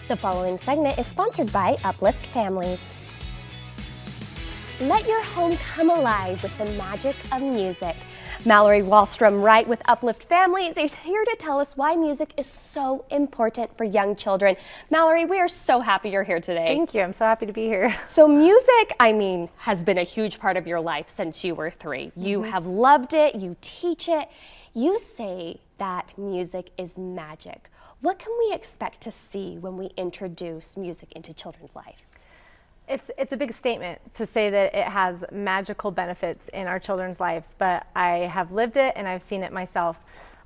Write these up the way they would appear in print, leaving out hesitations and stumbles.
The following segment is sponsored by Uplift Families. Let your home come alive with the magic of music. Mallory Wright with Uplift Families is here to tell us why music is so important for young children. Mallory, we are so happy you're here today. Thank you. I'm so happy to be here. So music, has been a huge part of your life since you were 3. You have loved it, you teach it. You say that music is magic. What can we expect to see when we introduce music into children's lives? It's a big statement to say that it has magical benefits in our children's lives, but I have lived it and I've seen it myself.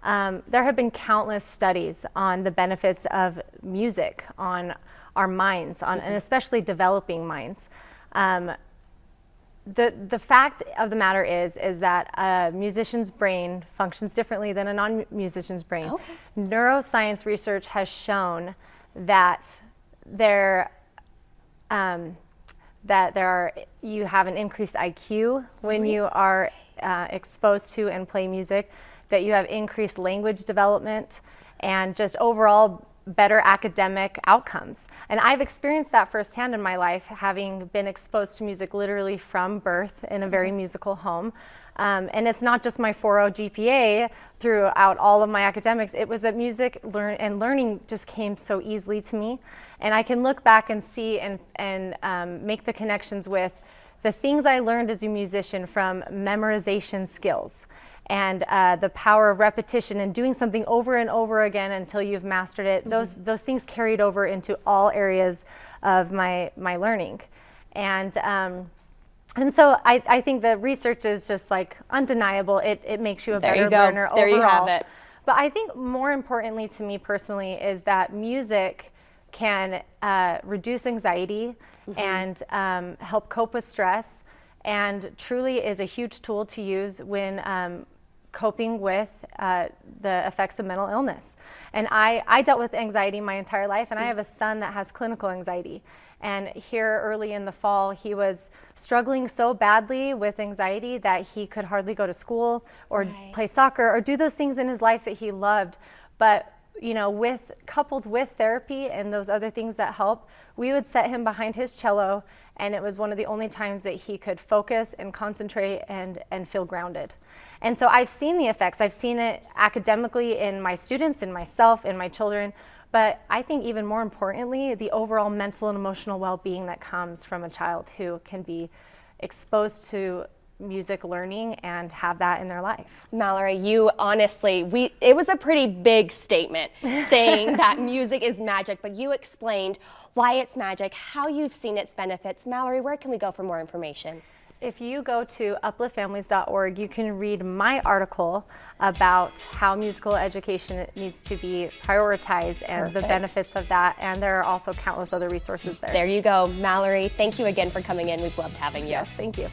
There have been countless studies on the benefits of music on our minds, and especially developing minds. The fact of the matter is that a musician's brain functions differently than a non-musician's brain. Okay. Neuroscience research has shown that you have an increased IQ when you are exposed to and play music, that you have increased language development, and just overall better academic outcomes. And I've experienced that firsthand in my life, having been exposed to music literally from birth in a very musical home. And it's not just my 4.0 GPA throughout all of my academics. It was that music learning just came so easily to me. And I can look back and see and make the connections with the things I learned as a musician from memorization skills and the power of repetition and doing something over and over again until you've mastered it. Those things carried over into all areas of my learning. And so I think the research is just like undeniable. It makes you a better learner overall. There you have it. But I think more importantly to me personally is that music can reduce anxiety and help cope with stress, and truly is a huge tool to use when coping with the effects of mental illness. And I dealt with anxiety my entire life, and I have a son that has clinical anxiety. And here early in the fall, he was struggling so badly with anxiety that he could hardly go to school or play soccer or do those things in his life that he loved. But coupled with therapy and those other things that help, we would set him behind his cello, and it was one of the only times that he could focus and concentrate and feel grounded. And so I've seen the effects. I've seen it academically in my students, in myself, in my children, but I think even more importantly, the overall mental and emotional well-being that comes from a child who can be exposed to music learning and have that in their life. Mallory, you honestly, it was a pretty big statement saying that music is magic, but you explained why it's magic, how you've seen its benefits. Mallory, where can we go for more information? If you go to upliftfamilies.org, you can read my article about how musical education needs to be prioritized and the benefits of that. And there are also countless other resources there. There you go. Mallory, thank you again for coming in. We've loved having you. Yes, thank you.